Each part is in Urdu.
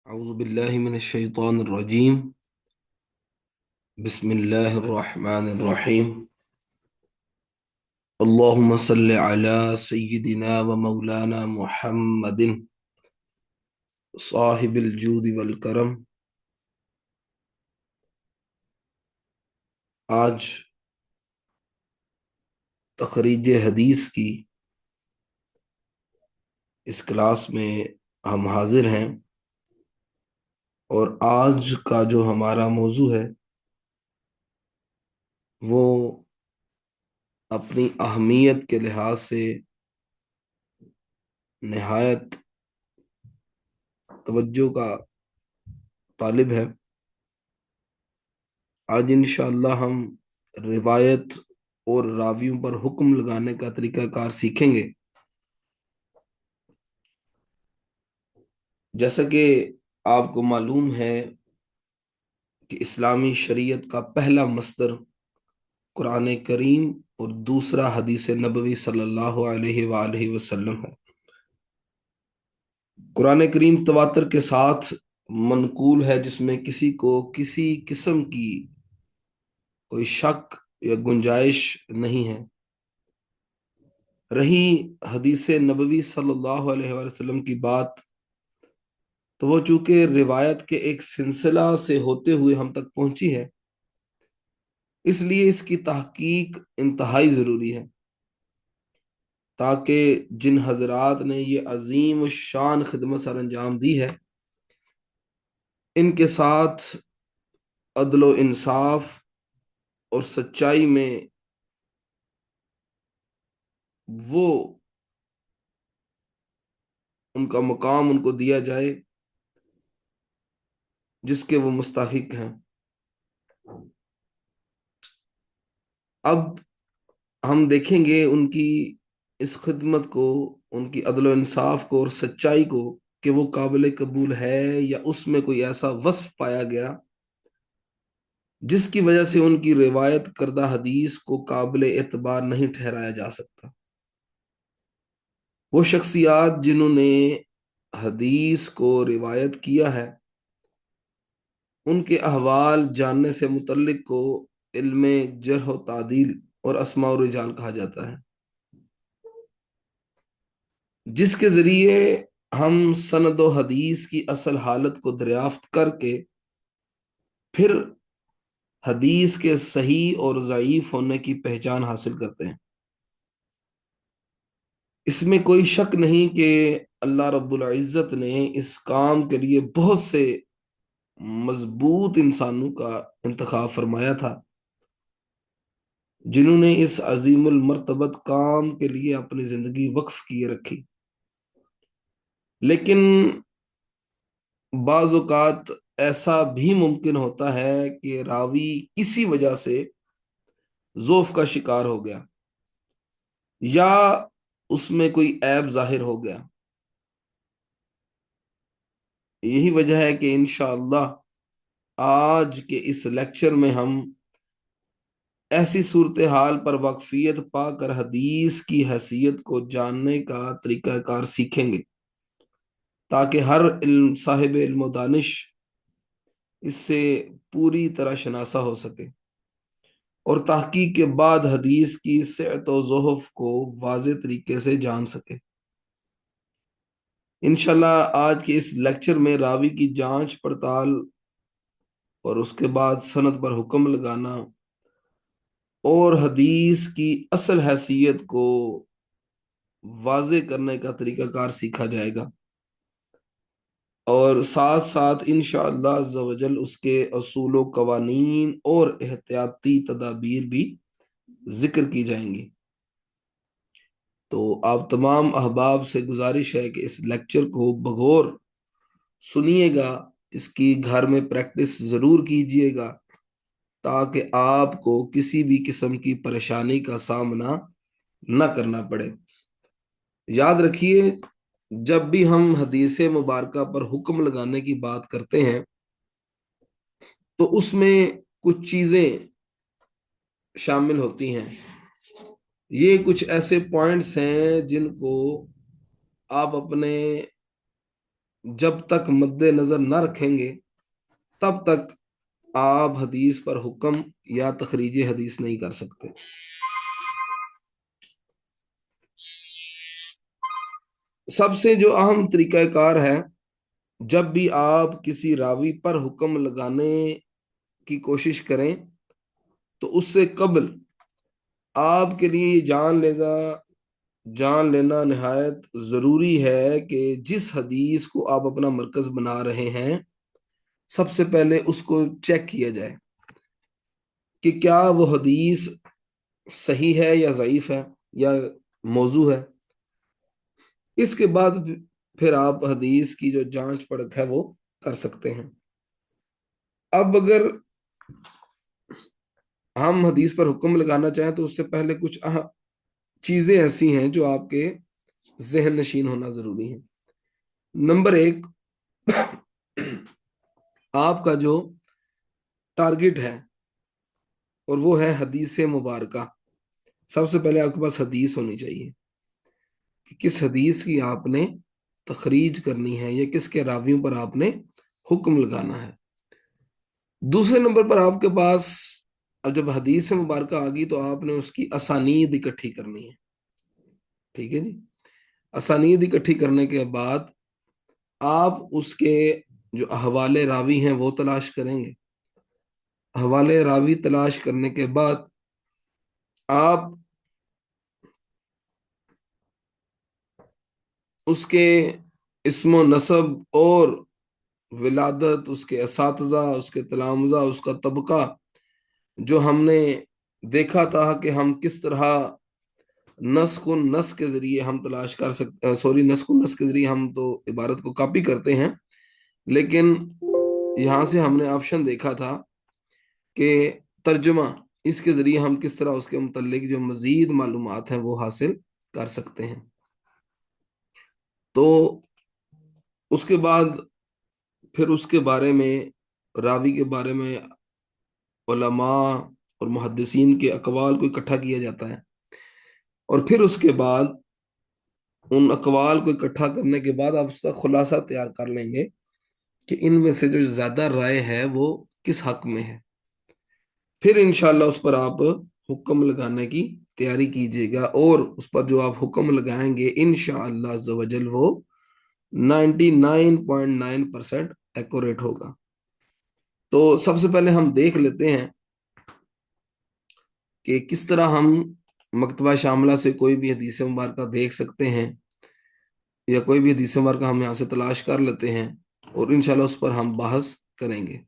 اعوذ باللہ من الشیطان الرجیم بسم اللہ الرحمن الرحیم اللہم صل علی سیدنا و مولانا محمد صاحب الجود والکرم۔ آج تخریج حدیث کی اس کلاس میں ہم حاضر ہیں، اور آج کا جو ہمارا موضوع ہے وہ اپنی اہمیت کے لحاظ سے نہایت توجہ کا طالب ہے۔ آج انشاءاللہ ہم روایت اور راویوں پر حکم لگانے کا طریقہ کار سیکھیں گے۔ جیسا کہ آپ کو معلوم ہے کہ اسلامی شریعت کا پہلا مصدر قرآن کریم اور دوسرا حدیث نبوی صلی اللہ علیہ وآلہ وسلم ہے۔ قرآن کریم تواتر کے ساتھ منقول ہے، جس میں کسی کو کسی قسم کی کوئی شک یا گنجائش نہیں ہے۔ رہی حدیث نبوی صلی اللہ علیہ وآلہ وسلم کی بات، تو وہ چونکہ روایت کے ایک سلسلہ سے ہوتے ہوئے ہم تک پہنچی ہے، اس لیے اس کی تحقیق انتہائی ضروری ہے، تاکہ جن حضرات نے یہ عظیم الشان خدمت سر انجام دی ہے، ان کے ساتھ عدل و انصاف اور سچائی میں وہ ان کا مقام ان کو دیا جائے جس کے وہ مستحق ہیں۔ اب ہم دیکھیں گے ان کی اس خدمت کو، ان کی عدل و انصاف کو اور سچائی کو، کہ وہ قابل قبول ہے یا اس میں کوئی ایسا وصف پایا گیا جس کی وجہ سے ان کی روایت کردہ حدیث کو قابل اعتبار نہیں ٹھہرایا جا سکتا۔ وہ شخصیات جنہوں نے حدیث کو روایت کیا ہے، ان کے احوال جاننے سے متعلق کو علم جرح و تعدیل اور اسماء و رجال کہا جاتا ہے، جس کے ذریعے ہم سند و حدیث کی اصل حالت کو دریافت کر کے پھر حدیث کے صحیح اور ضعیف ہونے کی پہچان حاصل کرتے ہیں۔ اس میں کوئی شک نہیں کہ اللہ رب العزت نے اس کام کے لیے بہت سے مضبوط انسانوں کا انتخاب فرمایا تھا، جنہوں نے اس عظیم المرتبت کام کے لیے اپنی زندگی وقف کیے رکھی۔ لیکن بعض اوقات ایسا بھی ممکن ہوتا ہے کہ راوی کسی وجہ سے ضعف کا شکار ہو گیا، یا اس میں کوئی عیب ظاہر ہو گیا۔ یہی وجہ ہے کہ انشاءاللہ آج کے اس لیکچر میں ہم ایسی صورتحال پر واقفیت پا کر حدیث کی حیثیت کو جاننے کا طریقہ کار سیکھیں گے، تاکہ ہر صاحب علم و دانش اس سے پوری طرح شناسا ہو سکے، اور تحقیق کے بعد حدیث کی صحت و ضعف کو واضح طریقے سے جان سکے۔ انشاءاللہ آج کے اس لیکچر میں راوی کی جانچ پڑتال اور اس کے بعد سند پر حکم لگانا اور حدیث کی اصل حیثیت کو واضح کرنے کا طریقہ کار سیکھا جائے گا، اور ساتھ ساتھ انشاءاللہ عز و جل اس کے اصول و قوانین اور احتیاطی تدابیر بھی ذکر کی جائیں گی۔ تو آپ تمام احباب سے گزارش ہے کہ اس لیکچر کو بغور سنیے گا، اس کی گھر میں پریکٹس ضرور کیجئے گا، تاکہ آپ کو کسی بھی قسم کی پریشانی کا سامنا نہ کرنا پڑے۔ یاد رکھیے، جب بھی ہم حدیث مبارکہ پر حکم لگانے کی بات کرتے ہیں تو اس میں کچھ چیزیں شامل ہوتی ہیں۔ یہ کچھ ایسے پوائنٹس ہیں جن کو آپ اپنے جب تک مد نظر نہ رکھیں گے تب تک آپ حدیث پر حکم یا تخریج حدیث نہیں کر سکتے۔ سب سے جو اہم طریقہ کار ہے، جب بھی آپ کسی راوی پر حکم لگانے کی کوشش کریں تو اس سے قبل آپ کے لیے جان لینا نہایت ضروری ہے کہ جس حدیث کو آپ اپنا مرکز بنا رہے ہیں سب سے پہلے اس کو چیک کیا جائے کہ کیا وہ حدیث صحیح ہے یا ضعیف ہے یا موضوع ہے۔ اس کے بعد پھر آپ حدیث کی جو جانچ پرکھ ہے وہ کر سکتے ہیں۔ اب اگر ہم حدیث پر حکم لگانا چاہیں تو اس سے پہلے کچھ چیزیں ایسی ہیں جو آپ کے ذہن نشین ہونا ضروری ہے۔ نمبر ایک، آپ کا جو ٹارگٹ ہے اور وہ ہے حدیث مبارکہ۔ سب سے پہلے آپ کے پاس حدیث ہونی چاہیے کہ کس حدیث کی آپ نے تخریج کرنی ہے یا کس کے راویوں پر آپ نے حکم لگانا ہے۔ دوسرے نمبر پر آپ کے پاس اب جب حدیث مبارکہ آ گئی تو آپ نے اس کی اسانید اکٹھی کرنی ہے۔ ٹھیک ہے جی، اسانید اکٹھی کرنے کے بعد آپ اس کے جو حوالے راوی ہیں وہ تلاش کریں گے۔ حوالے راوی تلاش کرنے کے بعد آپ اس کے اسم و نسب اور ولادت، اس کے اساتذہ، اس کے تلامذہ، اس کا طبقہ جو ہم نے دیکھا تھا کہ ہم کس طرح نسخ و نسخ کے ذریعے ہم تلاش کر سکتے، نسخ و نسخ کے ذریعے ہم تو عبارت کو کاپی کرتے ہیں، لیکن یہاں سے ہم نے آپشن دیکھا تھا کہ ترجمہ، اس کے ذریعے ہم کس طرح اس کے متعلق جو مزید معلومات ہیں وہ حاصل کر سکتے ہیں۔ تو اس کے بعد پھر اس کے بارے میں، راوی کے بارے میں علماء اور محدثین کے اقوال کو اکٹھا کیا جاتا ہے، اور پھر اس کے بعد ان اقوال کو اکٹھا کرنے کے بعد آپ اس کا خلاصہ تیار کر لیں گے کہ ان میں سے جو زیادہ رائے ہے وہ کس حق میں ہے۔ پھر انشاءاللہ اس پر آپ حکم لگانے کی تیاری کیجیے گا، اور اس پر جو آپ حکم لگائیں گے انشاءاللہ عز و جل وہ 99.9% ایکوریٹ ہوگا۔ تو سب سے پہلے ہم دیکھ لیتے ہیں کہ کس طرح ہم مکتبہ شاملہ سے کوئی بھی حدیث مبارکہ دیکھ سکتے ہیں، یا کوئی بھی حدیث مبارکہ ہم یہاں سے تلاش کر لیتے ہیں، اور انشاءاللہ اس پر ہم بحث کریں گے۔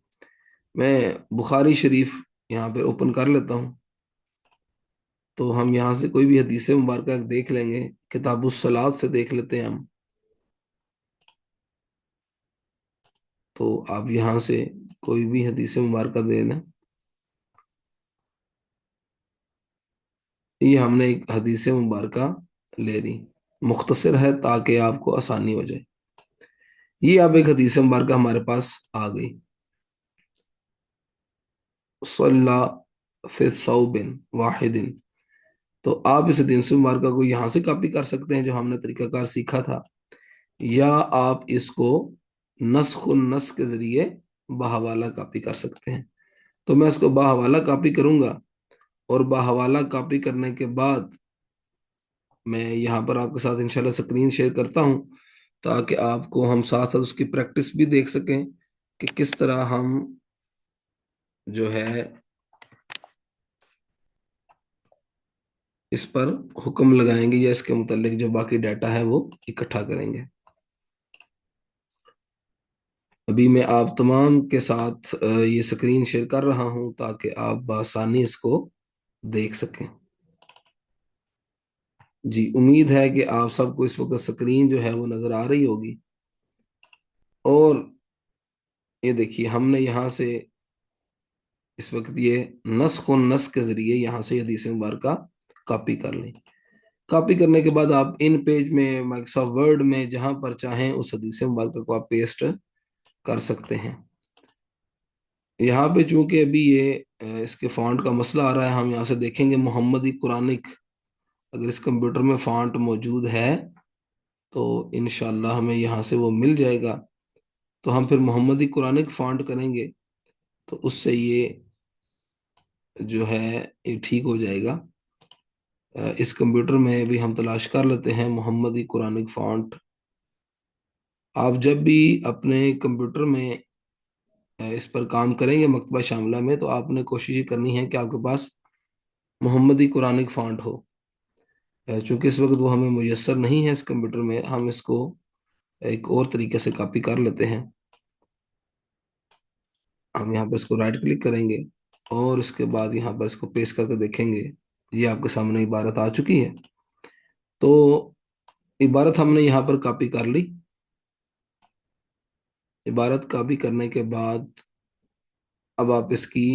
میں بخاری شریف یہاں پہ اوپن کر لیتا ہوں، تو ہم یہاں سے کوئی بھی حدیث مبارکہ دیکھ لیں گے۔ کتاب الصلاۃ سے دیکھ لیتے ہیں ہم، تو آپ یہاں سے کوئی بھی حدیث مبارکہ دے لیں۔ یہ ہم نے ایک حدیث مبارکہ لے لی، مختصر ہے تاکہ آپ کو آسانی ہو جائے۔ یہ اب ایک حدیث مبارکہ ہمارے پاس آ گئی، صلی فی ثوب واحد۔ تو آپ اس حدیث مبارکہ کو یہاں سے کاپی کر سکتے ہیں جو ہم نے طریقہ کار سیکھا تھا، یا آپ اس کو نسخ النسخ کے ذریعے بحوالہ کاپی کر سکتے ہیں۔ تو میں اس کو بحوالہ کاپی کروں گا، اور بحوالہ کاپی کرنے کے بعد میں یہاں پر آپ کے ساتھ انشاءاللہ سکرین شیئر کرتا ہوں، تاکہ آپ کو ہم ساتھ ساتھ اس کی پریکٹس بھی دیکھ سکیں کہ کس طرح ہم جو ہے اس پر حکم لگائیں گے یا اس کے متعلق جو باقی ڈیٹا ہے وہ اکٹھا کریں گے۔ ابھی میں آپ تمام کے ساتھ یہ سکرین شیئر کر رہا ہوں تاکہ آپ بآسانی اس کو دیکھ سکیں۔ جی، امید ہے کہ آپ سب کو اس وقت سکرین جو ہے وہ نظر آ رہی ہوگی، اور یہ دیکھیے ہم نے یہاں سے اس وقت یہ نسخ و نسخ کے ذریعے یہاں سے حدیث مبارکہ کاپی کر لیں۔ کاپی کرنے کے بعد آپ ان پیج میں مائکروسافٹ ورڈ میں جہاں پر چاہیں اس حدیث مبارکہ کو آپ پیسٹ کر سکتے ہیں۔ یہاں پہ چونکہ ابھی یہ اس کے فونٹ کا مسئلہ آ رہا ہے، ہم یہاں سے دیکھیں گے محمدی قرآنک، اگر اس کمپیوٹر میں فونٹ موجود ہے تو انشاءاللہ ہمیں یہاں سے وہ مل جائے گا، تو ہم پھر محمدی قرآنک فونٹ کریں گے تو اس سے یہ جو ہے یہ ٹھیک ہو جائے گا۔ اس کمپیوٹر میں بھی ہم تلاش کر لیتے ہیں محمدی قرآنک فونٹ۔ آپ جب بھی اپنے کمپیوٹر میں اس پر کام کریں گے مکتبہ شاملہ میں، تو آپ نے کوشش یہ کرنی ہے کہ آپ کے پاس محمدی قرآنک فونٹ ہو۔ چونکہ اس وقت وہ ہمیں میسر نہیں ہے اس کمپیوٹر میں، ہم اس کو ایک اور طریقے سے کاپی کر لیتے ہیں۔ ہم یہاں پر اس کو رائٹ کلک کریں گے اور اس کے بعد یہاں پر اس کو پیسٹ کر کے دیکھیں گے، یہ آپ کے سامنے عبارت آ چکی ہے۔ تو عبارت ہم نے یہاں پر کاپی کر لی۔ عبارت کاپی کرنے کے بعد اب آپ اس کی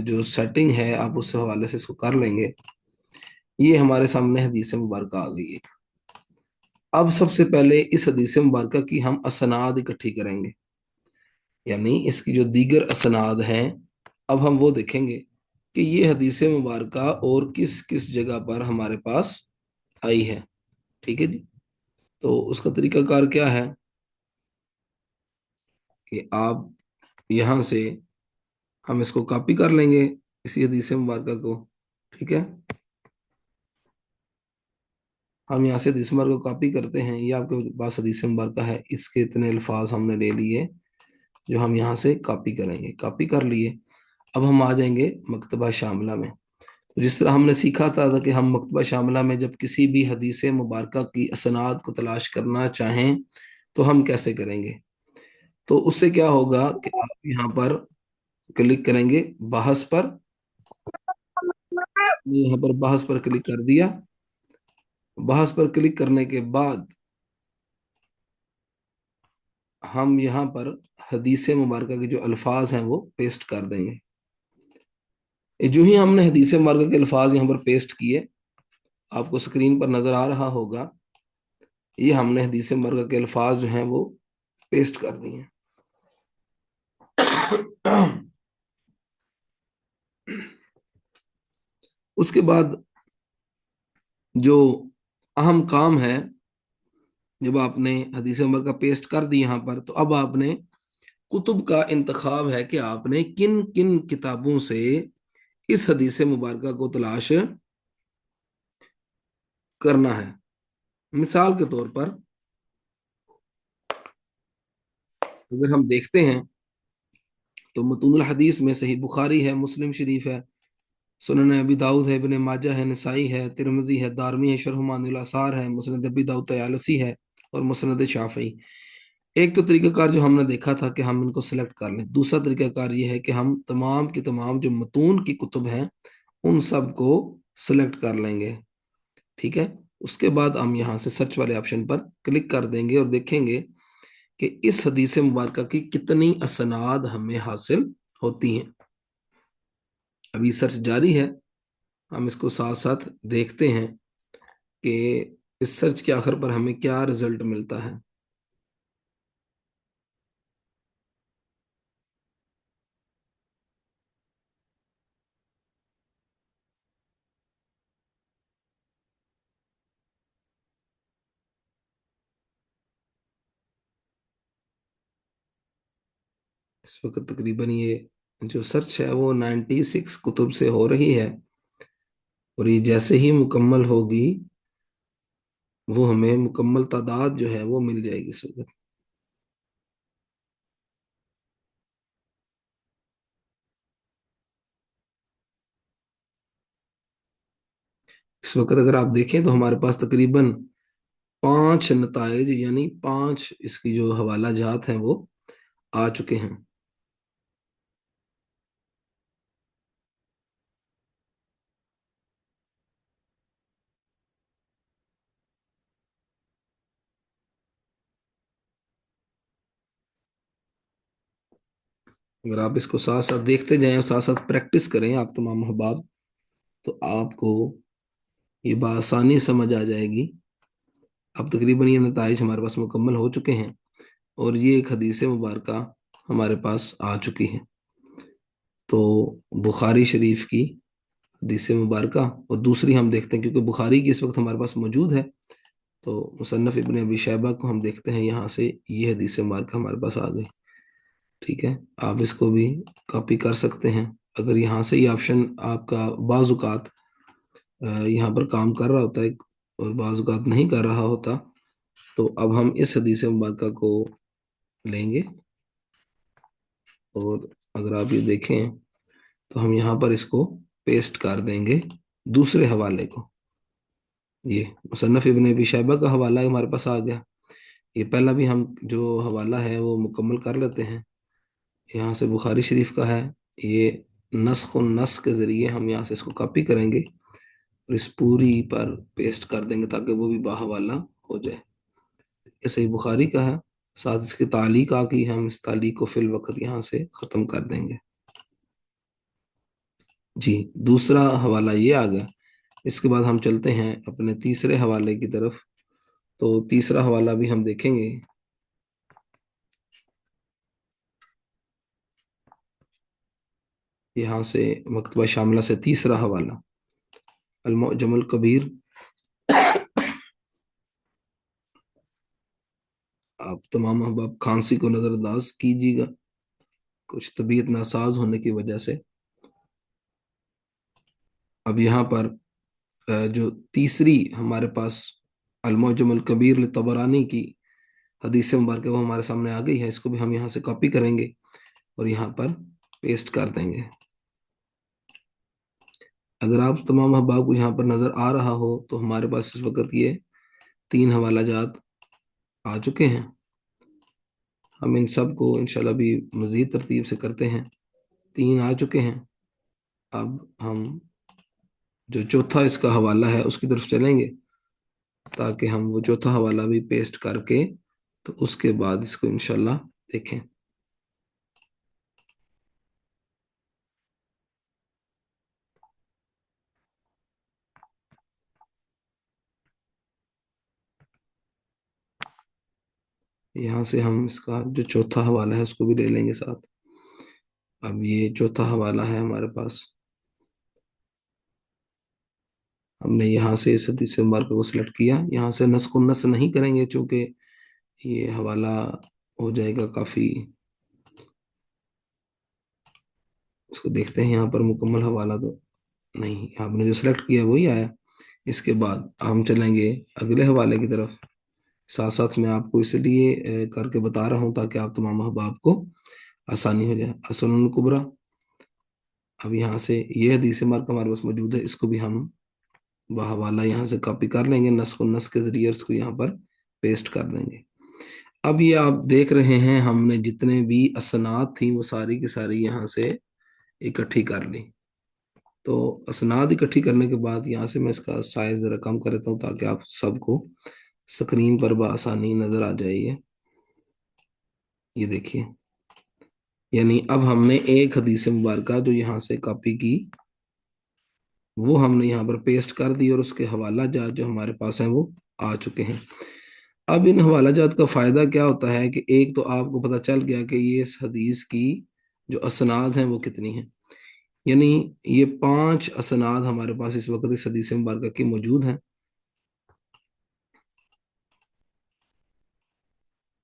جو سیٹنگ ہے آپ اس حوالے سے اس کو کر لیں گے۔ یہ ہمارے سامنے حدیث مبارکہ آ گئی ہے۔ اب سب سے پہلے اس حدیث مبارکہ کی ہم اسناد اکٹھی کریں گے، یعنی اس کی جو دیگر اسناد ہیں اب ہم وہ دیکھیں گے کہ یہ حدیث مبارکہ اور کس کس جگہ پر ہمارے پاس آئی ہے۔ ٹھیک ہے جی، تو اس کا طریقہ کار کیا ہے کہ آپ یہاں سے ہم اس کو کاپی کر لیں گے اسی حدیث مبارکہ کو۔ ٹھیک ہے، ہم یہاں سے حدیث مبارکہ کو کاپی کرتے ہیں، یہ آپ کے پاس حدیث مبارکہ ہے، اس کے اتنے الفاظ ہم نے لے لیے جو ہم یہاں سے کاپی کریں گے۔ کاپی کر لیے، اب ہم آ جائیں گے مکتبہ شاملہ میں۔ جس طرح ہم نے سیکھا تھا کہ ہم مکتبہ شاملہ میں جب کسی بھی حدیث مبارکہ کی اسناد کو تلاش کرنا چاہیں تو ہم کیسے کریں گے، تو اس سے کیا ہوگا کہ آپ یہاں پر کلک کریں گے بحث پر، یہاں پر بحث پر کلک کر دیا۔ بحث پر کلک کرنے کے بعد ہم یہاں پر حدیث مبارکہ کے جو الفاظ ہیں وہ پیسٹ کر دیں گے۔ جو ہی ہم نے حدیث مبارکہ کے الفاظ یہاں پر پیسٹ کیے، آپ کو سکرین پر نظر آ رہا ہوگا، یہ ہم نے حدیث مبارکہ کے الفاظ جو ہیں وہ پیسٹ کر دیے ہیں۔ اس کے بعد جو اہم کام ہے، جب آپ نے حدیث مبارکہ پیسٹ کر دی یہاں پر، تو اب آپ نے کتب کا انتخاب ہے کہ آپ نے کن کن کتابوں سے اس حدیث مبارکہ کو تلاش کرنا ہے۔ مثال کے طور پر اگر ہم دیکھتے ہیں تو متون الحدیث میں صحیح بخاری ہے، مسلم شریف ہے، سنن ابی داؤد ہے، ابن ماجہ ہے، نسائی ہے، ترمذی ہے، دارمی ہے، شرح معانی الاثار ہے، مسند ابی داؤد طیالسی ہے اور مسند شافعی۔ ایک تو طریقہ کار جو ہم نے دیکھا تھا کہ ہم ان کو سلیکٹ کر لیں، دوسرا طریقہ کار یہ ہے کہ ہم تمام کی تمام جو متون کی کتب ہیں ان سب کو سلیکٹ کر لیں گے۔ ٹھیک ہے، اس کے بعد ہم یہاں سے سرچ والے آپشن پر کلک کر دیں گے اور دیکھیں گے کہ اس حدیث مبارکہ کی کتنی اسناد ہمیں حاصل ہوتی ہیں۔ ابھی سرچ جاری ہے، ہم اس کو ساتھ ساتھ دیکھتے ہیں کہ اس سرچ کے آخر پر ہمیں کیا رزلٹ ملتا ہے۔ اس وقت تقریباً یہ جو سرچ ہے وہ 96 کتب سے ہو رہی ہے، اور یہ جیسے ہی مکمل ہوگی وہ ہمیں مکمل تعداد جو ہے وہ مل جائے گی۔ اس وقت اگر آپ دیکھیں تو ہمارے پاس تقریباً 5 نتائج یعنی 5 اس کی جو حوالہ جات ہیں وہ آ چکے ہیں۔ اگر آپ اس کو ساتھ ساتھ دیکھتے جائیں اور ساتھ ساتھ پریکٹس کریں آپ تمام احباب، تو آپ کو یہ بآسانی سمجھ آ جائے گی۔ اب تقریباً یہ نتائج ہمارے پاس مکمل ہو چکے ہیں اور یہ ایک حدیث مبارکہ ہمارے پاس آ چکی ہے۔ تو بخاری شریف کی حدیث مبارکہ، اور دوسری ہم دیکھتے ہیں کیونکہ بخاری کی اس وقت ہمارے پاس موجود ہے، تو مصنف ابن ابی شیبہ کو ہم دیکھتے ہیں، یہاں سے یہ حدیث مبارکہ ہمارے پاس آ گئی. ٹھیک ہے، آپ اس کو بھی کاپی کر سکتے ہیں. اگر یہاں سے یہ آپشن آپ کا بعض اوقات یہاں پر کام کر رہا ہوتا ہے اور بعض اوقات نہیں کر رہا ہوتا، تو اب ہم اس حدیث مبارکہ کو لیں گے، اور اگر آپ یہ دیکھیں تو ہم یہاں پر اس کو پیسٹ کر دیں گے دوسرے حوالے کو. یہ مصنف ابن ابی شیبہ کا حوالہ ہمارے پاس آ گیا. یہ پہلا بھی ہم جو حوالہ ہے وہ مکمل کر لیتے ہیں. یہاں سے بخاری شریف کا ہے، یہ نسخ النص کے ذریعے ہم یہاں سے اس کو کاپی کریں گے اور اس پوری پر پیسٹ کر دیں گے تاکہ وہ بھی باحوالہ ہو جائے. یہ صحیح بخاری کا ہے، ساتھ اس کی تعلیق آ گئی، ہم اس تعلیق کو فی الوقت یہاں سے ختم کر دیں گے. جی، دوسرا حوالہ یہ آ گیا. اس کے بعد ہم چلتے ہیں اپنے تیسرے حوالے کی طرف. تو تیسرا حوالہ بھی ہم دیکھیں گے. یہاں سے مکتبہ شاملہ سے تیسرا حوالہ، المعجم الکبیر. آپ تمام احباب کھانسی کو نظر انداز کیجیے گا، کچھ طبیعت ناساز ہونے کی وجہ سے. اب یہاں پر جو تیسری ہمارے پاس المعجم الکبیر لطبرانی کی حدیث مبارکہ وہ ہمارے سامنے آ گئی ہے. اس کو بھی ہم یہاں سے کاپی کریں گے اور یہاں پر پیسٹ کر دیں گے. اگر آپ تمام احباب کو یہاں پر نظر آ رہا ہو تو ہمارے پاس اس وقت یہ 3 حوالہ جات آ چکے ہیں. ہم ان سب کو انشاءاللہ بھی مزید ترتیب سے کرتے ہیں. 3 آ چکے ہیں. اب ہم جو چوتھا اس کا حوالہ ہے اس کی طرف چلیں گے تاکہ ہم وہ چوتھا حوالہ بھی پیسٹ کر کے تو اس کے بعد اس کو انشاءاللہ دیکھیں. یہاں سے ہم اس کا جو چوتھا حوالہ ہے اس کو بھی لے لیں گے ساتھ. اب یہ چوتھا حوالہ ہے ہمارے پاس. ہم نے یہاں سے اس حدیث مبارکہ کو سلیکٹ کیا. یہاں سے نسخ النص نہیں کریں گے چونکہ یہ حوالہ ہو جائے گا کافی. اس کو دیکھتے ہیں یہاں پر مکمل حوالہ تو نہیں، آپ نے جو سلیکٹ کیا وہی آیا. اس کے بعد ہم چلیں گے اگلے حوالے کی طرف. ساتھ ساتھ میں آپ کو اس لیے کر کے بتا رہا ہوں تاکہ آپ تمام احباب کو آسانی ہو جائے. السنن الکبریٰ. اب یہاں سے یہ حدیث مبارکہ ہمارے پاس موجود ہے، اس کو بھی ہم بحوالہ یہاں سے کاپی کر لیں گے، نسخ النص کے ذریعے اس کو یہاں پر پیسٹ کر دیں گے. اب یہ آپ دیکھ رہے ہیں ہم نے جتنے بھی اسناد تھیں وہ ساری کی ساری یہاں سے اکٹھی کر لی. تو اسناد اکٹھی کرنے کے بعد یہاں سے میں اس کا سائز ذرا کم کر دیتا ہوں تاکہ آپ سب کو سکرین پر بآسانی نظر آ جائے. یہ دیکھیے، یعنی اب ہم نے ایک حدیث مبارکہ جو یہاں سے کاپی کی وہ ہم نے یہاں پر پیسٹ کر دی اور اس کے حوالہ جات جو ہمارے پاس ہیں وہ آ چکے ہیں. اب ان حوالہ جات کا فائدہ کیا ہوتا ہے کہ ایک تو آپ کو پتہ چل گیا کہ یہ اس حدیث کی جو اسناد ہیں وہ کتنی ہیں. یعنی یہ 5 اسناد ہمارے پاس اس وقت اس حدیث مبارکہ کی موجود ہیں.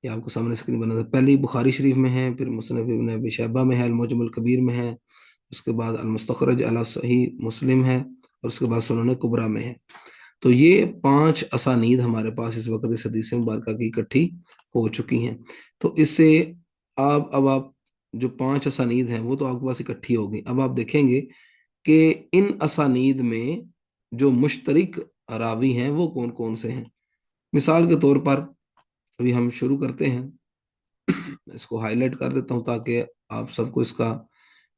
یہ آپ کو سامنے سکرین بنا ہے. پہلی بخاری شریف میں ہے، پھر مصنف ابن ابی شیبہ میں ہے، المعجم الکبیر میں ہے، اس کے بعد المستخرج علی صحیح مسلم ہے، اور اس کے بعد سنن کبریٰ میں ہے. تو یہ 5 اسانید ہمارے پاس اس وقت اس حدیث مبارکہ کی اکٹھی ہو چکی ہیں. تو اس سے اب آپ جو 5 اسانید ہیں وہ تو آپ کے پاس اکٹھی ہو گئی. اب آپ دیکھیں گے کہ ان اسانید میں جو مشترک راوی ہیں وہ کون کون سے ہیں. مثال کے طور پر ابھی ہم شروع کرتے ہیں، اس کو ہائی لائٹ کر دیتا ہوں تاکہ آپ سب کو اس کا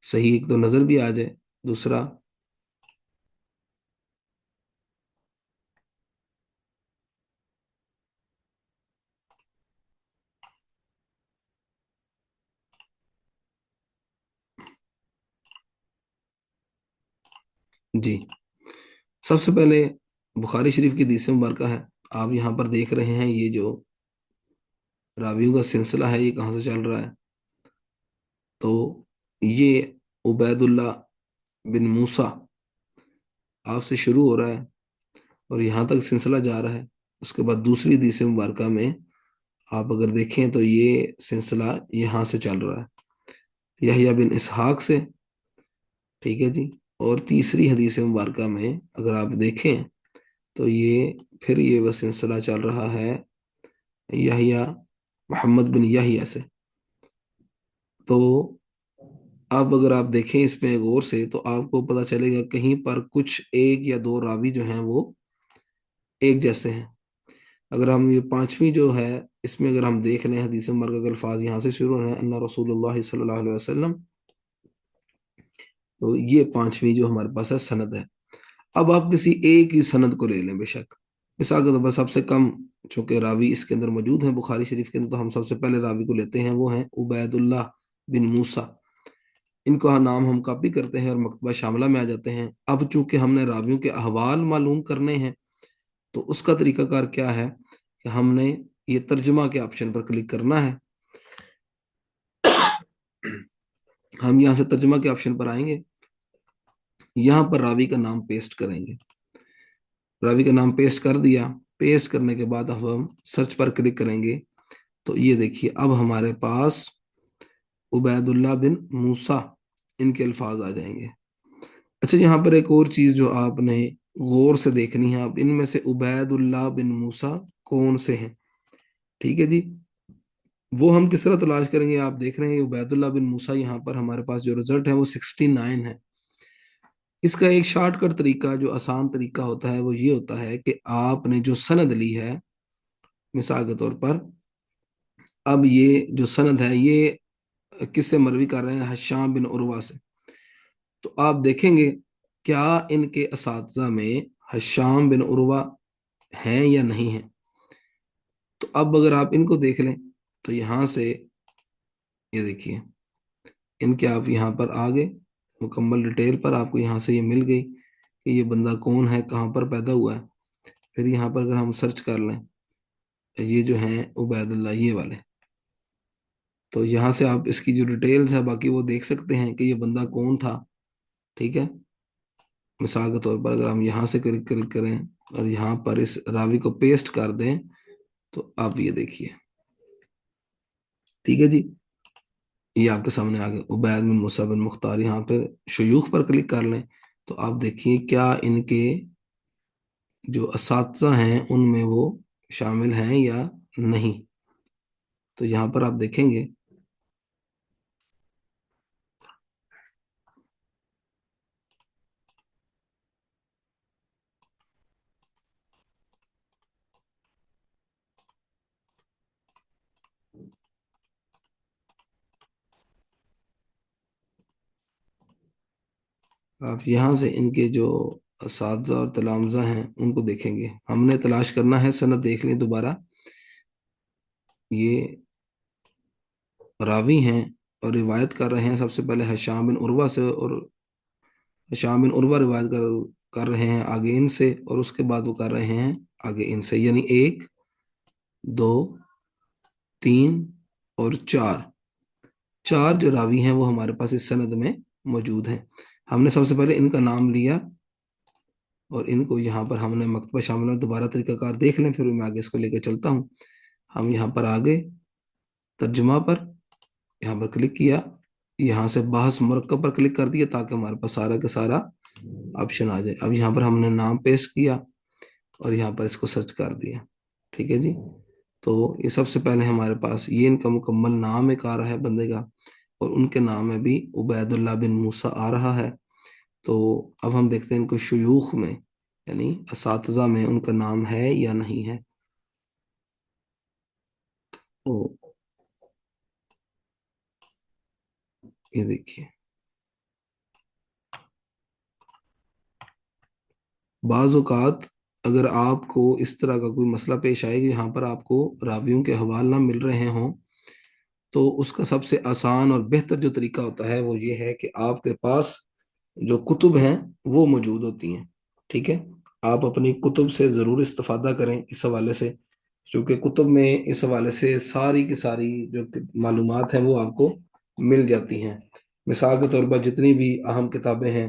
صحیح ایک تو نظر بھی آ جائے. دوسرا جی، سب سے پہلے بخاری شریف کی حدیث مبارکہ ہے. آپ یہاں پر دیکھ رہے ہیں یہ جو راویوں کا سلسلہ ہے یہ کہاں سے چل رہا ہے. تو یہ عبید اللہ بن موسیٰ آپ سے شروع ہو رہا ہے اور یہاں تک سلسلہ جا رہا ہے. اس کے بعد دوسری حدیث مبارکہ میں آپ اگر دیکھیں تو یہ سلسلہ یہاں سے چل رہا ہے، یحییٰ بن اسحاق سے، ٹھیک ہے جی۔ اور تیسری حدیث مبارکہ میں اگر آپ دیکھیں تو یہ پھر یہ وہ سلسلہ چل رہا ہے یحییٰ محمد بن یحییٰ سے۔ تو اب اگر آپ دیکھیں اس میں غور سے تو آپ کو پتہ چلے گا کہیں پر کچھ ایک یا دو راوی جو ہیں وہ ایک جیسے ہیں۔ اگر ہم یہ پانچویں جو ہے اس میں اگر ہم دیکھ لیں حدیث مبارکہ کے الفاظ یہاں سے شروع ہیں، ان رسول اللہ صلی اللہ علیہ وسلم، تو یہ پانچویں جو ہمارے پاس ہے سند ہے۔ اب آپ کسی ایک ہی سند کو لے لیں، بے شک مثال کے طور پر سب سے کم چونکہ راوی اس کے اندر موجود ہیں بخاری شریف کے اندر، تو ہم سب سے پہلے راوی کو لیتے ہیں، وہ ہیں عبید اللہ بن موسیٰ۔ ان کا نام ہم کاپی کرتے ہیں اور مکتبہ شاملہ میں آ جاتے ہیں۔ اب چونکہ ہم نے راویوں کے احوال معلوم کرنے ہیں تو اس کا طریقہ کار کیا ہے کہ ہم نے یہ ترجمہ کے آپشن پر کلک کرنا ہے۔ ہم یہاں سے ترجمہ کے آپشن پر آئیں گے، یہاں پر راوی کا نام پیسٹ کریں گے، راوی کا نام پیسٹ کر دیا، پیسٹ کرنے کے بعد اب ہم سرچ پر کلک کریں گے تو یہ دیکھیے اب ہمارے پاس عبید اللہ بن موسیٰ ان کے الفاظ آ جائیں گے۔ اچھا یہاں پر ایک اور چیز جو آپ نے غور سے دیکھنی ہے، اب ان میں سے عبید اللہ بن موسیٰ کون سے ہیں، ٹھیک ہے جی، وہ ہم کس طرح تلاش کریں گے؟ آپ دیکھ رہے ہیں عبید اللہ بن موسیٰ، یہاں پر ہمارے پاس جو رزلٹ ہے وہ 69 ہے۔ اس کا ایک شارٹ کٹ طریقہ جو آسان طریقہ ہوتا ہے وہ یہ ہوتا ہے کہ آپ نے جو سند لی ہے، مثال کے طور پر اب یہ جو سند ہے یہ کس سے مروی کر رہے ہیں؟ حشام بن عروہ سے۔ تو آپ دیکھیں گے کیا ان کے اساتذہ میں حشام بن عروہ ہیں یا نہیں ہیں۔ تو اب اگر آپ ان کو دیکھ لیں تو یہاں سے یہ دیکھیے ان کے آپ یہاں پر آگے مکمل ڈیٹیل پر آپ کو یہاں سے یہ مل گئی کہ یہ بندہ کون ہے، کہاں پر پیدا ہوا ہے۔ پھر یہاں پر اگر ہم سرچ کر لیں یہ جو ہیں عبید اللہ یہ والے، تو یہاں سے آپ اس کی جو ڈیٹیلز ہے باقی وہ دیکھ سکتے ہیں کہ یہ بندہ کون تھا، ٹھیک ہے۔ مثال کے طور پر اگر ہم یہاں سے کلک کریں اور یہاں پر اس راوی کو پیسٹ کر دیں تو آپ یہ دیکھیے، ٹھیک ہے جی، یہ آپ کے سامنے آگے عبید بن موسیٰ بن مختار۔ یہاں پہ شیوخ پر کلک کر لیں تو آپ دیکھیے کیا ان کے جو اساتذہ ہیں ان میں وہ شامل ہیں یا نہیں۔ تو یہاں پر آپ دیکھیں گے آپ یہاں سے ان کے جو اساتذہ اور تلامذہ ہیں ان کو دیکھیں گے۔ ہم نے تلاش کرنا ہے، سند دیکھ لیں دوبارہ، یہ راوی ہیں اور روایت کر رہے ہیں سب سے پہلے حشام بن عروہ سے، اور حشام بن عروہ روایت کر رہے ہیں آگے ان سے، اور اس کے بعد وہ کر رہے ہیں آگے ان سے، یعنی 1 2 3 اور 4 جو راوی ہیں وہ ہمارے پاس اس سند میں موجود ہیں۔ ہم نے سب سے پہلے ان کا نام لیا اور ان کو یہاں پر ہم نے مکتبہ شامل میں دوبارہ طریقہ کار دیکھ لیں، پھر میں آگے اس کو لے کے چلتا ہوں۔ ہم یہاں پر آگے ترجمہ پر یہاں پر کلک کیا، یہاں سے بحث مرکب پر کلک کر دیا تاکہ ہمارے پاس سارا کا سارا آپشن آ جائے۔ اب یہاں پر ہم نے نام پیش کیا اور یہاں پر اس کو سرچ کر دیا، ٹھیک ہے جی۔ تو یہ سب سے پہلے ہمارے پاس یہ ان کا مکمل نام ایک آ رہا ہے بندے کا، اور ان کے نام میں بھی عبید اللہ بن موسیٰ آ رہا ہے۔ تو اب ہم دیکھتے ہیں ان کو شیوخ میں یعنی اساتذہ میں ان کا نام ہے یا نہیں ہے۔ تو یہ دیکھیے بعض اوقات اگر آپ کو اس طرح کا کوئی مسئلہ پیش آئے کہ یہاں پر آپ کو راویوں کے حوال نہ مل رہے ہوں، تو اس کا سب سے آسان اور بہتر جو طریقہ ہوتا ہے وہ یہ ہے کہ آپ کے پاس جو کتب ہیں وہ موجود ہوتی ہیں، ٹھیک ہے۔ آپ اپنی کتب سے ضرور استفادہ کریں اس حوالے سے، کیونکہ کتب میں اس حوالے سے ساری کی ساری جو معلومات ہیں وہ آپ کو مل جاتی ہیں۔ مثال کے طور پر جتنی بھی اہم کتابیں ہیں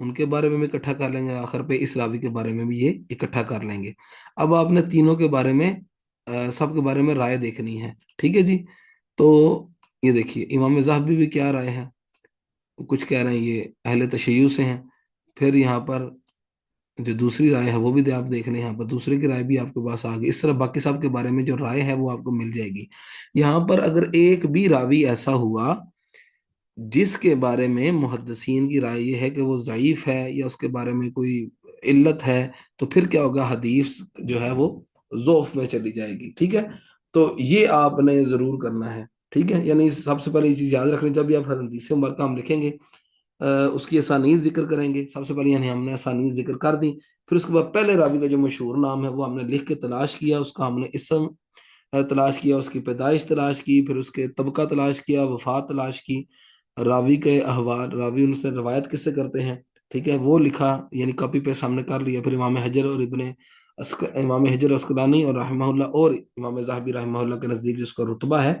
ان کے بارے میں بھی اکٹھا کر لیں گے، آخر پہ اس راوی کے بارے میں بھی یہ اکٹھا کر لیں گے۔ اب آپ نے تینوں کے بارے میں سب کے بارے میں رائے دیکھنی ہے، ٹھیک ہے جی۔ تو یہ دیکھیے امام ذہبی بھی کیا رائے ہے، کچھ کہہ رہے ہیں یہ اہل تشیع سے ہیں، پھر یہاں پر جو دوسری رائے ہے وہ بھی آپ دیکھ لیں، یہاں پر دوسرے کی رائے بھی آپ کے پاس آ گئی، اس طرح باقی سب کے بارے میں جو رائے ہے وہ آپ کو مل جائے گی۔ یہاں پر اگر ایک بھی راوی ایسا ہوا جس کے بارے میں محدثین کی رائے یہ ہے کہ وہ ضعیف ہے یا اس کے بارے میں کوئی علت ہے، تو پھر کیا ہوگا، حدیث جو ہے وہ ضعف میں چلی جائے گی، ٹھیک ہے۔ تو یہ آپ نے ضرور کرنا ہے، ٹھیک ہے، یعنی سب سے پہلے یہ چیز یاد رکھنی، جب بھی آپ حدیث مبارکہ ہم لکھیں گے اس کی اسانید ذکر کریں گے، سب سے پہلے یعنی ہم نے اسانید ذکر کر دی، پھر اس کے بعد پہلے راوی کا جو مشہور نام ہے وہ ہم نے لکھ کے تلاش کیا، اس کا ہم نے اسم تلاش کیا، اس کی پیدائش تلاش کی، پھر اس کے طبقہ تلاش کیا، وفات تلاش کی، راوی کے احوال، راوی ان سے روایت کس سے کرتے ہیں، ٹھیک ہے، وہ لکھا، یعنی کاپی پیسٹ ہم نے کر لیا، پھر امام حجر اور امام حجر اسقلانی اور رحمہ اللہ اور امام ذہبی رحمہ اللہ کے نزدیک جس کا رتبہ ہے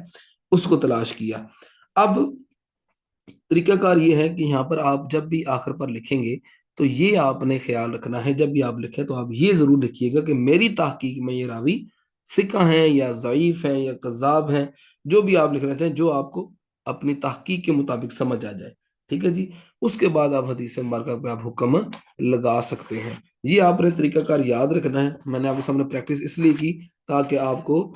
اس کو تلاش کیا۔ اب طریقہ کار یہ ہے کہ یہاں پر آپ جب بھی آخر پر لکھیں گے تو یہ آپ نے خیال رکھنا ہے، جب بھی آپ لکھیں تو آپ یہ ضرور لکھیے گا کہ میری تحقیق میں یہ راوی ثقہ ہیں یا ضعیف ہیں یا کذاب ہیں، جو بھی آپ لکھنا چاہیں جو آپ کو اپنی تحقیق کے مطابق سمجھ آ جائے، ٹھیک ہے جی۔ اس کے بعد آپ حدیث مبارکہ پہ آپ حکم لگا سکتے ہیں۔ یہ آپ نے طریقہ کار یاد رکھنا ہے، میں نے آپ کے سامنے پریکٹس اس لیے کی تاکہ آپ کو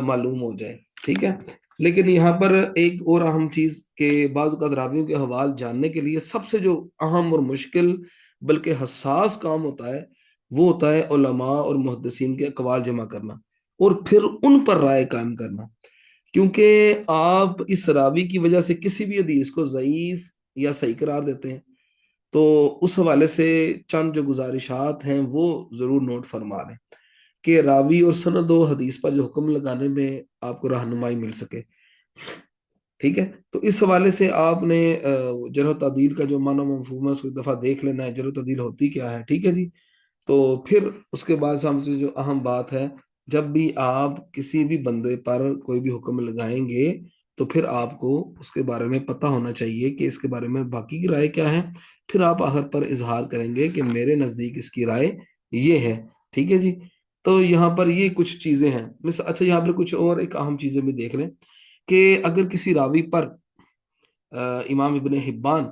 معلوم ہو جائے، ٹھیک ہے۔ لیکن یہاں پر ایک اور اہم چیز کہ بعض اوقات راویوں کے حوال جاننے کے لیے سب سے جو اہم اور مشکل بلکہ حساس کام ہوتا ہے وہ ہوتا ہے علماء اور محدثین کے اقوال جمع کرنا اور پھر ان پر رائے قائم کرنا، کیونکہ آپ اس راوی کی وجہ سے کسی بھی حدیث کو ضعیف یا صحیح قرار دیتے ہیں، تو اس حوالے سے چند جو گزارشات ہیں وہ ضرور نوٹ فرما لیں کہ راوی اور سند و حدیث پر جو حکم لگانے میں آپ کو رہنمائی مل سکے، ٹھیک ہے۔ تو اس حوالے سے آپ نے جرح و تعدیل کا جو معنی و مفہوم ہے اس کو ایک دفعہ دیکھ لینا ہے، جرح و تعدیل ہوتی کیا ہے، ٹھیک ہے جی۔ تو پھر اس کے بعد ہم سے جو اہم بات ہے، جب بھی آپ کسی بھی بندے پر کوئی بھی حکم لگائیں گے تو پھر آپ کو اس کے بارے میں پتہ ہونا چاہیے کہ اس کے بارے میں باقی کی رائے کیا ہے، پھر آپ آخر پر اظہار کریں گے کہ میرے نزدیک اس کی رائے یہ ہے، ٹھیک ہے جی۔ تو یہاں پر یہ کچھ چیزیں ہیں، اچھا یہاں پر کچھ اور ایک اہم چیزیں بھی دیکھ لیں کہ اگر کسی راوی پر امام ابن حبان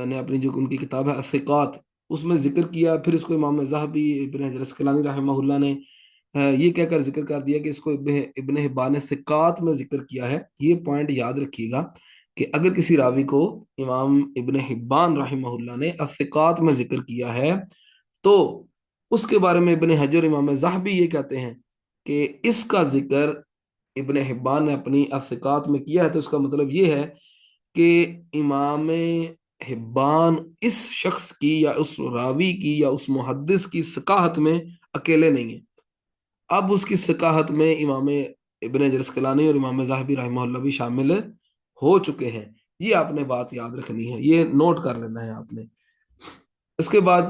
نے اپنی جو ان کی کتاب ہے الثقات اس میں ذکر کیا، پھر اس کو امام ذہبی ابن حجر اسقلانی رحمہ اللہ نے یہ کہہ کر ذکر کر دیا کہ اس کو ابن حبان نے ثقات میں ذکر کیا ہے۔ یہ پوائنٹ یاد رکھیے گا کہ اگر کسی راوی کو امام ابن حبان رحمہ اللہ نے الثقات میں ذکر کیا ہے تو اس کے بارے میں ابن حجر امام ذہبی یہ کہتے ہیں کہ اس کا ذکر ابن حبان نے اپنی الثقات میں کیا ہے، تو اس کا مطلب یہ ہے کہ امام حبان اس شخص کی یا اس راوی کی یا اس محدث کی ثقاہت میں اکیلے نہیں ہیں، اب اس کی ثقاہت میں امام ابن حجر اسقلانی اور امام ذہبی رحمہ اللہ بھی شامل ہو چکے ہیں۔ یہ آپ نے بات یاد رکھنی ہے، یہ نوٹ کر لینا ہے آپ نے۔ اس کے بعد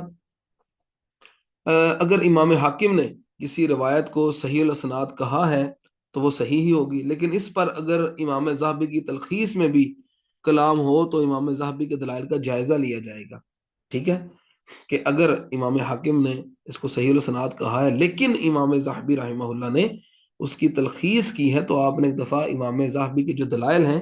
اگر امام حاکم نے کسی روایت کو صحیح الاسناد کہا ہے تو وہ صحیح ہی ہوگی، لیکن اس پر اگر امام ذہبی کی تلخیص میں بھی کلام ہو تو امام ذہبی کے دلائل کا جائزہ لیا جائے گا، ٹھیک ہے، کہ اگر امام حاکم نے اس کو صحیح الاسناد کہا ہے لیکن امام ذہبی رحمہ اللہ نے اس کی تلخیص کی ہے تو آپ نے ایک دفعہ امام ذہبی کے جو دلائل ہیں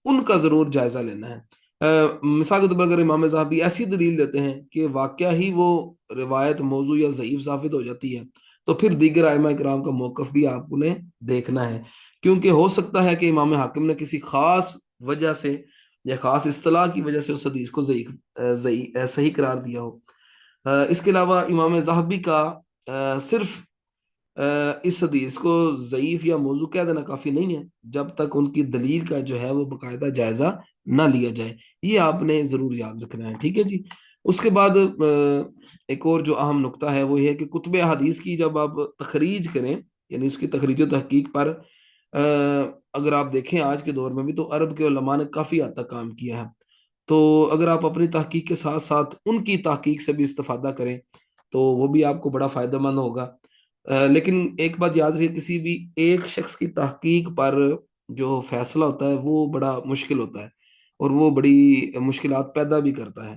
ان کا ضرور جائزہ لینا ہے۔ مثال کے طور پر اگر امام ذہبی ایسی دلیل دیتے ہیں کہ واقعہ ہی وہ روایت موضوع یا ضعیف ثابت ہو جاتی ہے تو پھر دیگر ائمہ کرام کا موقف بھی آپ نے دیکھنا ہے، کیونکہ ہو سکتا ہے کہ امام حاکم نے کسی خاص وجہ سے یا خاص اصطلاح کی وجہ سے اس حدیث کو صحیح قرار دیا ہو۔ اس کے علاوہ امام ذہبی کا صرف اس حدیث کو ضعیف یا موضوع کہہ دینا کافی نہیں ہے جب تک ان کی دلیل کا جو ہے وہ باقاعدہ جائزہ نہ لیا جائے، یہ آپ نے ضرور یاد رکھنا ہے، ٹھیک ہے جی۔ اس کے بعد ایک اور جو اہم نقطہ ہے وہ یہ ہے کہ کتب احادیث کی جب آپ تخریج کریں، یعنی اس کی تخریج و تحقیق پر اگر آپ دیکھیں آج کے دور میں بھی تو عرب کے علماء نے کافی حد تک کام کیا ہے، تو اگر آپ اپنی تحقیق کے ساتھ ساتھ ان کی تحقیق سے بھی استفادہ کریں تو وہ بھی آپ کو بڑا فائدہ مند ہوگا۔ لیکن ایک بات یاد رکھیے، کسی بھی ایک شخص کی تحقیق پر جو فیصلہ ہوتا ہے وہ بڑا مشکل ہوتا ہے اور وہ بڑی مشکلات پیدا بھی کرتا ہے۔